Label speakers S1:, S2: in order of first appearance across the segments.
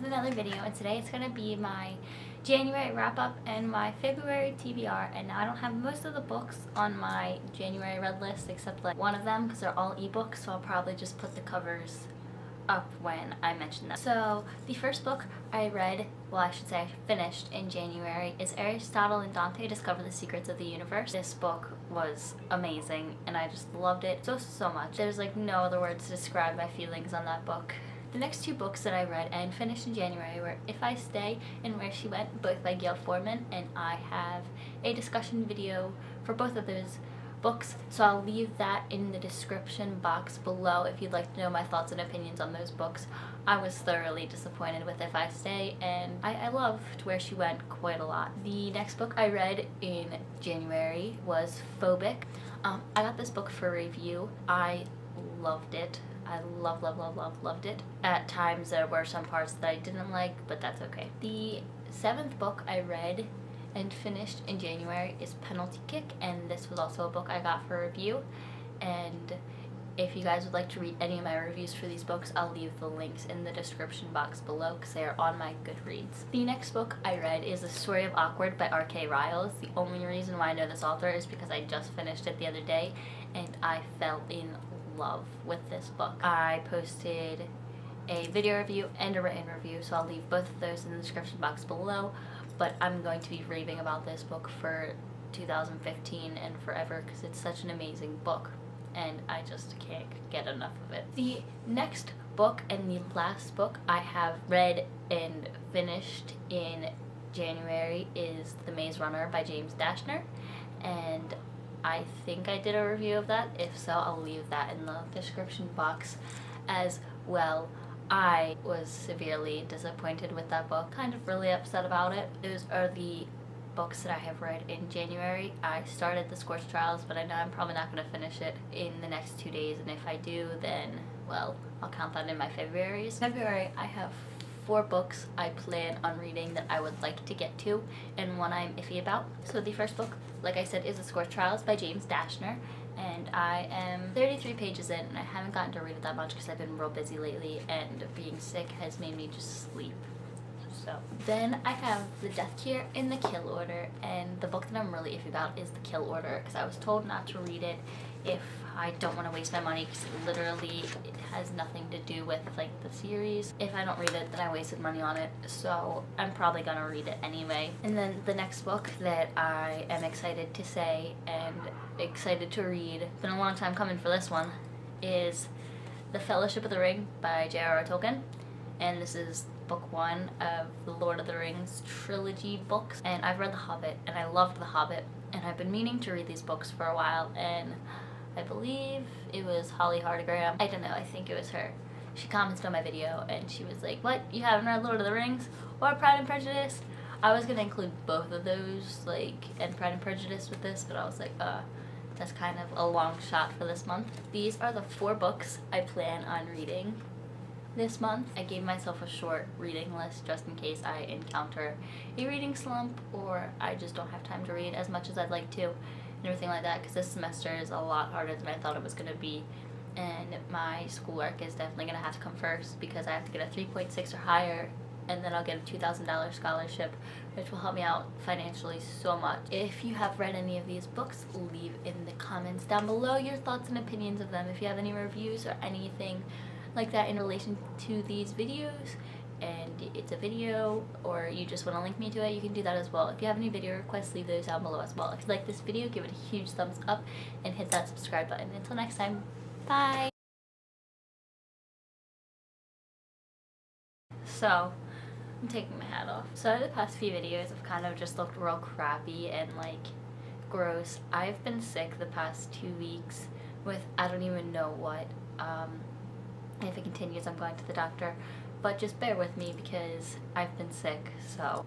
S1: with another video, and today it's going to be my January wrap-up and my February TBR. And now I don't have most of the books on my January read list except like one of them because they're all ebooks, so I'll probably just put the covers up when I mention them. So the first book I read, well I should say I finished in January, is Aristotle and Dante Discover the Secrets of the Universe. This book was amazing and I just loved it so much. There's like no other words to describe my feelings on that book. The next two books that I read and finished in January were If I Stay and Where She Went, both by Gail Foreman, and I have a discussion video for both of those books, so I'll leave that in the description box below if you'd like to know my thoughts and opinions on those books. I was thoroughly disappointed with If I Stay, and I loved Where She Went quite a lot. The next book I read in January was Phobic. I got this book for review. I loved it. I loved it. At times there were some parts that I didn't like, but that's okay. The seventh book I read and finished in January is Penalty Kick, and this was also a book I got for review. And if you guys would like to read any of my reviews for these books, I'll leave the links in the description box below because they are on my Goodreads. The next book I read is The Story of Awkward by R.K. Riles. The only reason why I know this author is because I just finished it the other day and I fell in love with this book. I posted a video review and a written review, so I'll leave both of those in the description box below. But I'm going to be raving about this book for 2015 and forever because it's such an amazing book and I just can't get enough of it. The next book and the last book I have read and finished in January is The Maze Runner by James Dashner, and I think I did a review of that. If so, I'll leave that in the description box as well. I was severely disappointed with that book, kind of really upset about it. Those are the books that I have read in January. I started The Scorched Trials, but I know I'm probably not going to finish it in the next 2 days, and if I do, then, well, I'll count that in my February's. February, I have 4 books I plan on reading that I would like to get to, and one I'm iffy about. So the first book, like I said, is The Scorched Trials by James Dashner, and I am 33 pages in, and I haven't gotten to read it that much because I've been real busy lately, and being sick has made me just sleep. So then I have The Death Cure in the Kill Order, and the book that I'm really iffy about is The Kill Order because I was told not to read it if I don't want to waste my money because it has nothing to do with like the series. If I don't read it, then I wasted money on it, so I'm probably gonna read it anyway. And then the next book that I am excited to say and excited to read, been a long time coming for this one, is The Fellowship of the Ring by J.R.R. Tolkien, and this is book 1 of the Lord of the Rings trilogy books. And I've read The Hobbit and I loved The Hobbit, and I've been meaning to read these books for a while, and I believe it was Holly Hardigram. I don't know, I think it was her. She commented on my video and she was like, "What? You haven't read Lord of the Rings or Pride and Prejudice?" I was gonna include both of those, like, and Pride and Prejudice with this, but I was like, that's kind of a long shot for this month. These are the 4 books I plan on reading this month. I gave myself a short reading list just in case I encounter a reading slump or I just don't have time to read as much as I'd like to and everything like that, because this semester is a lot harder than I thought it was going to be, and my schoolwork is definitely going to have to come first because I have to get a 3.6 or higher, and then I'll get a $2,000 scholarship, which will help me out financially so much. If you have read any of these books, leave in the comments down below your thoughts and opinions of them. If you have any reviews or anything like that in relation to these videos, and it's a video or you just want to link me to it, you can do that as well. If you have any video requests, leave those down below as well. If you like this video, give it a huge thumbs up and hit that subscribe button. Until next time, bye! So, I'm taking my hat off. So the past few videos have kind of just looked real crappy and like gross. I've been sick the past 2 weeks with I don't even know what. If it continues, I'm going to the doctor, but just bear with me because I've been sick. So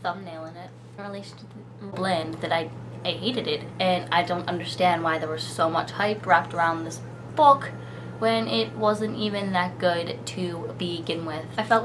S1: thumbnailing it in relation to the blend that I hated it, and I don't understand why there was so much hype wrapped around this book when it wasn't even that good to begin with. I felt like